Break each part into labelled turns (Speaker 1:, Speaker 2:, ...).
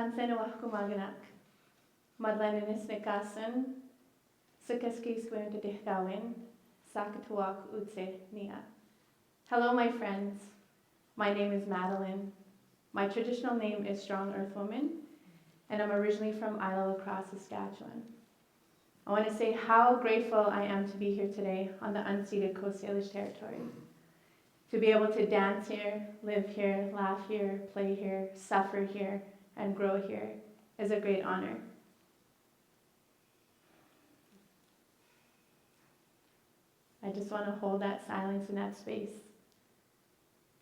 Speaker 1: Sansen wahkumaganak. Madelaine nisnikasan. Sukaskis gwintadihgawin. Sakatuak utse nia. Hello, my friends. My name is Madelaine. My traditional name is Strong Earth Woman, and I'm originally from Isle Across, Saskatchewan. I want to say how grateful I am to be here today on the unceded Coast Salish territory. To be able to dance here, live here, laugh here, play here, suffer here, and grow here is a great honor. I just want to hold that silence in that space.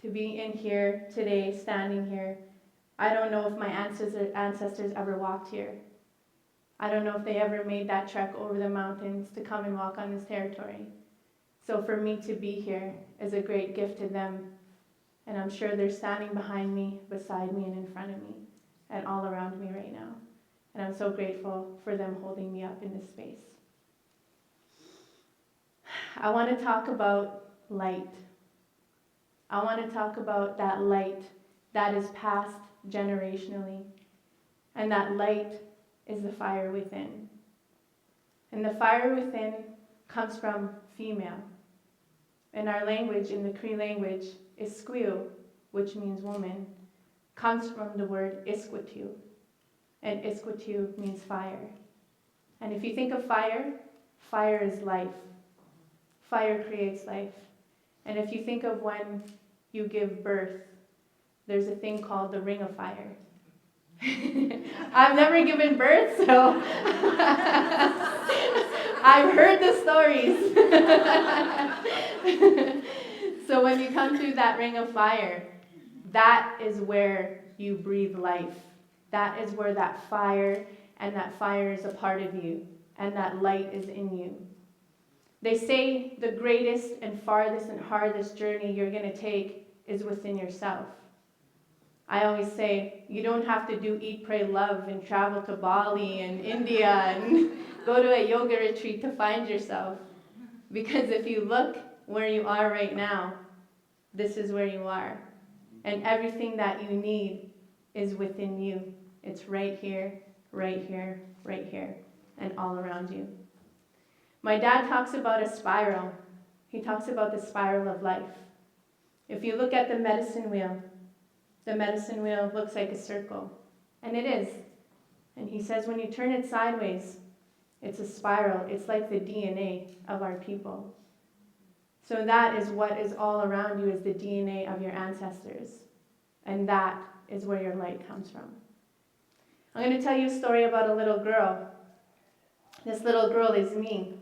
Speaker 1: To be in here today, standing here, I don't know if my ancestors ever walked here. I don't know if they ever made that trek over the mountains to come and walk on this territory. So for me to be here is a great gift to them. And I'm sure they're standing behind me, beside me, and in front of me, and all around me right now. And I'm so grateful for them holding me up in this space. I want to talk about light. I want to talk about that light that is passed generationally. And that light is the fire within. And the fire within comes from female. In our language, in the Cree language, Isquiu, which means woman, comes from the word Isquitu. And Isquitu means fire. And if you think of fire, fire is life. Fire creates life. And if you think of when you give birth, there's a thing called the ring of fire. I've never given birth, so I've heard the stories. So when you come through that ring of fire, that is where you breathe life. That is where that fire is a part of you, and that light is in you. They say the greatest and farthest and hardest journey you're going to take is within yourself. I always say, you don't have to do eat, pray, love and travel to Bali and India and go to a yoga retreat to find yourself. Because if you look where you are right now, this is where you are. And everything that you need is within you. It's right here, right here, right here, and all around you. My dad talks about a spiral. He talks about the spiral of life. If you look at the medicine wheel looks like a circle, and it is. And he says when you turn it sideways, it's a spiral. It's like the DNA of our people. So that is what is all around you, is the DNA of your ancestors. And that is where your light comes from. I'm going to tell you a story about a little girl. This little girl is me,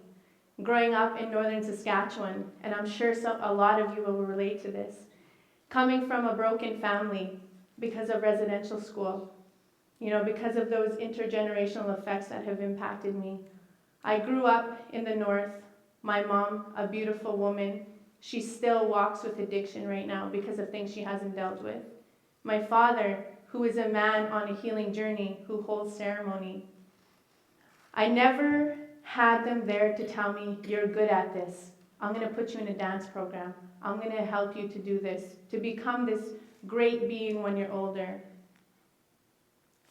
Speaker 1: growing up in northern Saskatchewan, and I'm sure a lot of you will relate to this. Coming from a broken family because of residential school, because of those intergenerational effects that have impacted me. I grew up in the north. My mom, a beautiful woman, she still walks with addiction right now because of things she hasn't dealt with. My father, who is a man on a healing journey, who holds ceremony. I never had them there to tell me, you're good at this. I'm going to put you in a dance program. I'm going to help you to do this, to become this great being when you're older.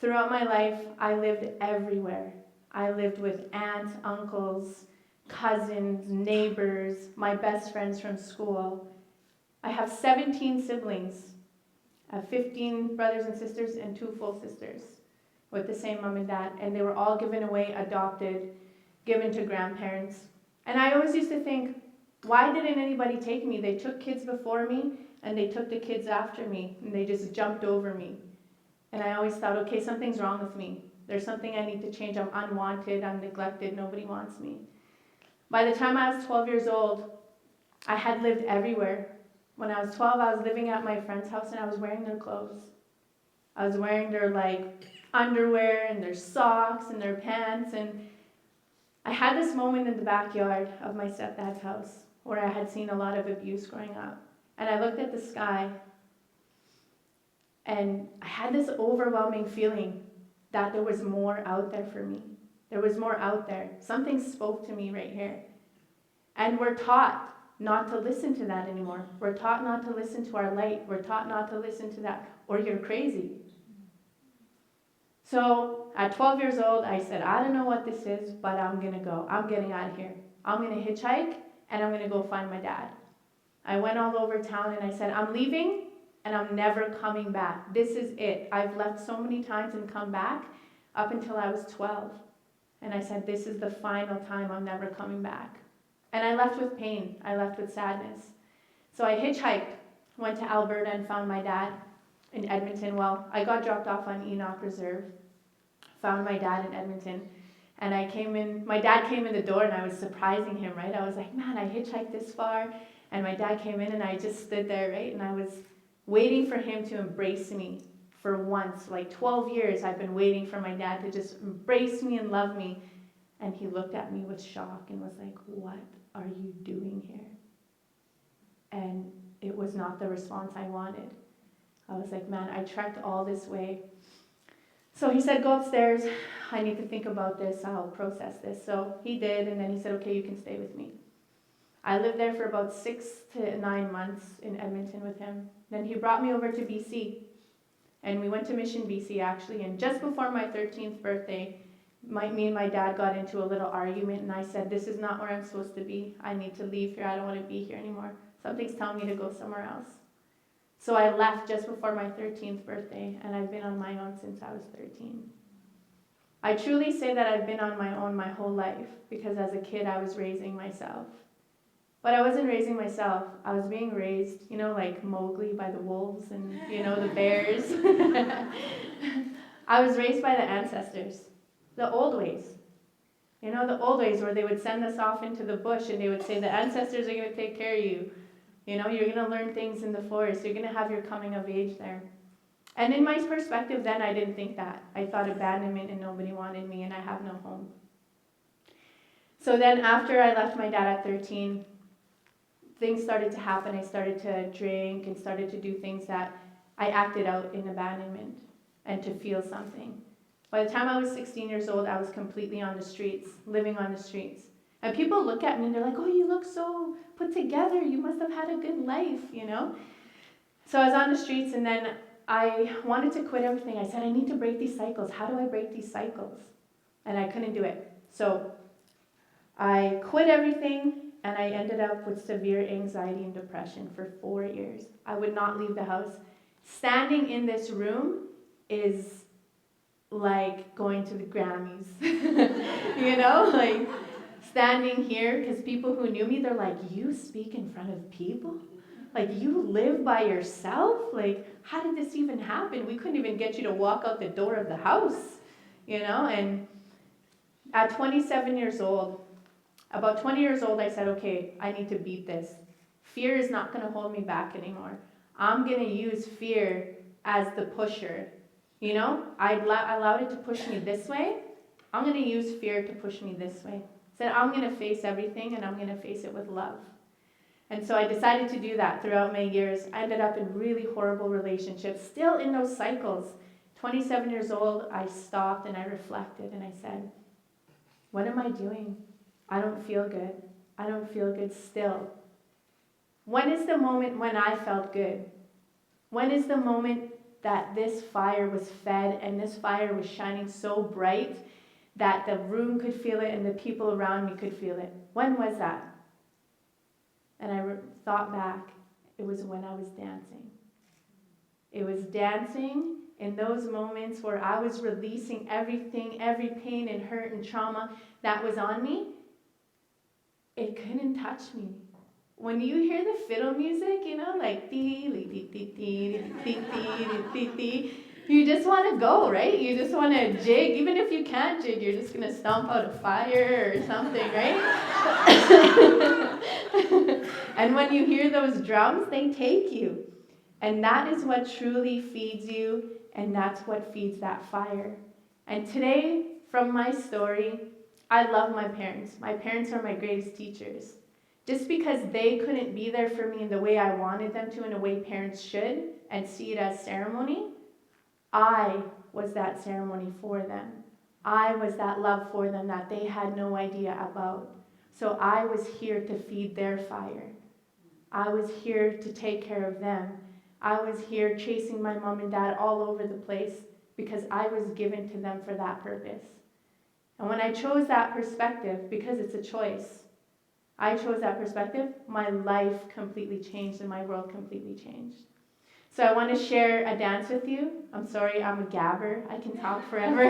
Speaker 1: Throughout my life, I lived everywhere. I lived with aunts, uncles, cousins, neighbors, my best friends from school. I have 17 siblings. I have 15 brothers and sisters and 2 full sisters with the same mom and dad. And they were all given away, adopted, given to grandparents. And I always used to think, why didn't anybody take me? They took kids before me, and they took the kids after me, and they just jumped over me. And I always thought, okay, something's wrong with me. There's something I need to change. I'm unwanted, I'm neglected, nobody wants me. By the time I was 12 years old, I had lived everywhere. When I was 12, I was living at my friend's house, and I was wearing their clothes. I was wearing their underwear and their socks and their pants, and I had this moment in the backyard of my stepdad's house where I had seen a lot of abuse growing up. And I looked at the sky, and I had this overwhelming feeling that there was more out there for me. There was more out there. Something spoke to me right here. And we're taught not to listen to that anymore. We're taught not to listen to our light. We're taught not to listen to that, or you're crazy. So at 12 years old, I said, I don't know what this is, but I'm going to go. I'm getting out of here. I'm going to hitchhike, and I'm going to go find my dad. I went all over town, and I said, I'm leaving, and I'm never coming back. This is it. I've left so many times and come back up until I was 12. And I said, this is the final time. I'm never coming back. And I left with pain. I left with sadness. So I hitchhiked, went to Alberta and found my dad in Edmonton. Well, I got dropped off on Enoch Reserve, found my dad in Edmonton. And my dad came in the door, and I was surprising him, right? I was like, man, I hitchhiked this far. And my dad came in, and I just stood there, right? And I was waiting for him to embrace me for once. Like 12 years, I've been waiting for my dad to just embrace me and love me. And he looked at me with shock and was like, what are you doing here? And it was not the response I wanted. I was like, man, I trekked all this way. So he said, go upstairs. I need to think about this. I'll process this. So he did, and then he said, okay, you can stay with me. I lived there for about 6 to 9 months in Edmonton with him. Then he brought me over to BC, and we went to Mission, BC, actually. And just before my 13th birthday, me and my dad got into a little argument, and I said, this is not where I'm supposed to be. I need to leave here. I don't want to be here anymore. Something's telling me to go somewhere else. So I left just before my 13th birthday, and I've been on my own since I was 13. I truly say that I've been on my own my whole life, because as a kid I was raising myself. But I wasn't raising myself. I was being raised, like Mowgli by the wolves and, the bears. I was raised by the ancestors, the old ways. The old ways where they would send us off into the bush and they would say, the ancestors are going to take care of you. You're going to learn things in the forest. You're going to have your coming of age there. And in my perspective then, I didn't think that. I thought abandonment and nobody wanted me and I have no home. So then after I left my dad at 13, things started to happen. I started to drink and started to do things that I acted out in abandonment and to feel something. By the time I was 16 years old, I was completely on the streets, living on the streets. And people look at me and they're like, oh, you look so put together. You must have had a good life, So I was on the streets, and then I wanted to quit everything. I said, I need to break these cycles. How do I break these cycles? And I couldn't do it. So I quit everything, and I ended up with severe anxiety and depression for 4 years. I would not leave the house. Standing in this room is like going to the Grammys, like standing here, because people who knew me, they're like, you speak in front of people? Like, you live by yourself? Like, how did this even happen? We couldn't even get you to walk out the door of the house, And at 27 years old, about 20 years old, I said, okay, I need to beat this. Fear is not going to hold me back anymore. I'm going to use fear as the pusher. I allowed it to push me this way. I'm going to use fear to push me this way. Said, I'm going to face everything, and I'm going to face it with love. And so I decided to do that throughout my years. I ended up in really horrible relationships, still in those cycles. 27 years old, I stopped and I reflected and I said, what am I doing? I don't feel good. I don't feel good still. When is the moment when I felt good? When is the moment that this fire was fed and this fire was shining so bright that the room could feel it and the people around me could feel it? When was that? And I thought back, it was when I was dancing. It was dancing in those moments where I was releasing everything, every pain and hurt and trauma that was on me. It couldn't touch me. When you hear the fiddle music, like you just want to go, right? You just want to jig. Even if you can't jig, you're just going to stomp out a fire or something, right? And when you hear those drums, they take you. And that is what truly feeds you, and that's what feeds that fire. And today, from my story, I love my parents. My parents are my greatest teachers. Just because they couldn't be there for me in the way I wanted them to, in a way parents should, and see it as ceremony, I was that ceremony for them. I was that love for them that they had no idea about. So I was here to feed their fire. I was here to take care of them. I was here chasing my mom and dad all over the place because I was given to them for that purpose. And when I chose that perspective, because it's a choice, I chose that perspective, my life completely changed and my world completely changed. So I want to share a dance with you. I'm sorry, I'm a gabber. I can talk forever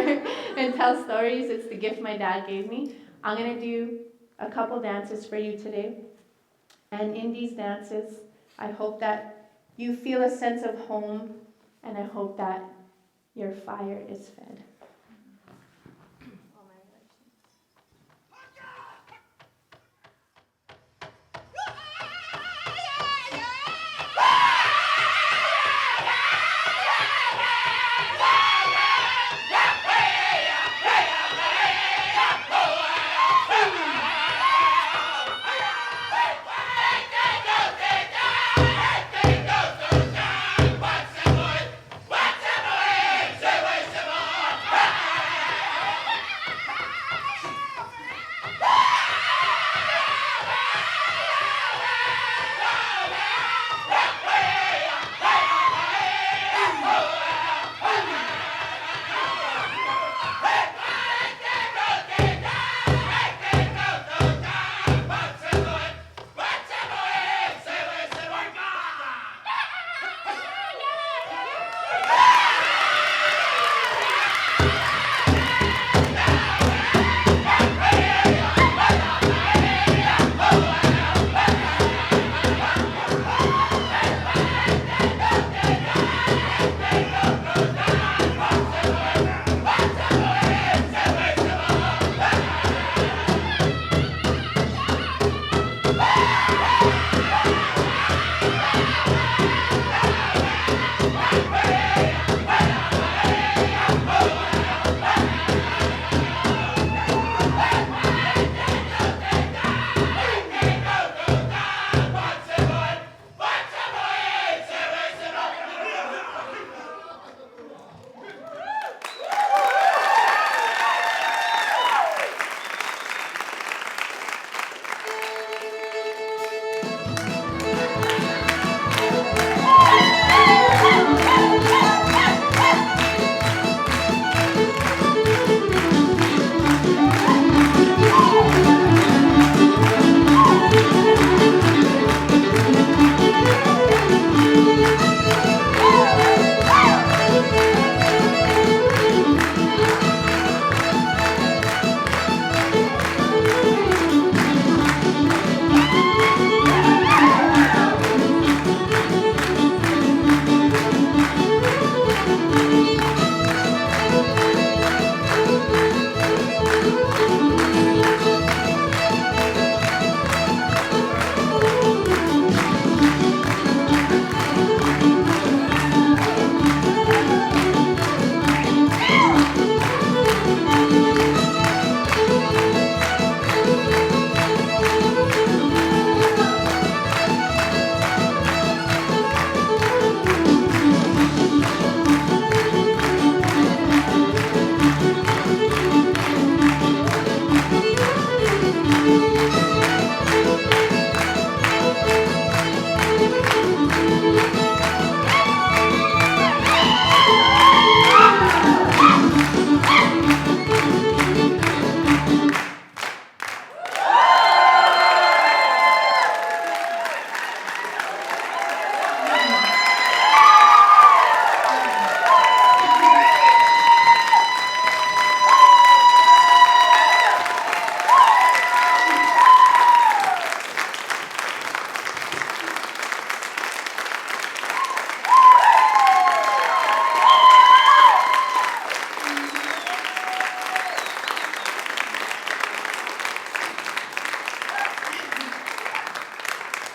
Speaker 1: and tell stories. It's the gift my dad gave me. I'm going to do a couple dances for you today. And in these dances, I hope that you feel a sense of home, and I hope that your fire is fed.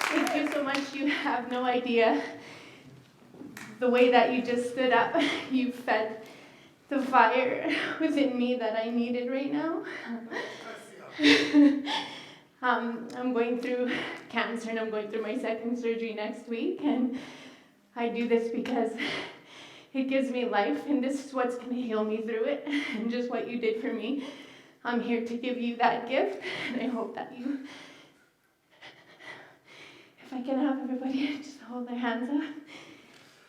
Speaker 1: Thank you so much. You have no idea the way that you just stood up. You fed the fire within me that I needed right now. I'm going through cancer and I'm going through my second surgery next week, and I do this because it gives me life, and this is what's going to heal me through it, and just what you did for me. I'm here to give you that gift, and I hope that you, if I can have everybody just hold their hands up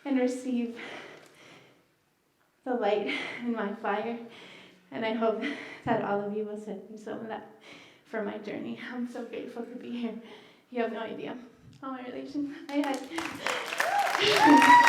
Speaker 1: and receive the light in my fire. And I hope that all of you will send me some of that for my journey. I'm so grateful to be here. You have no idea all my relations I had.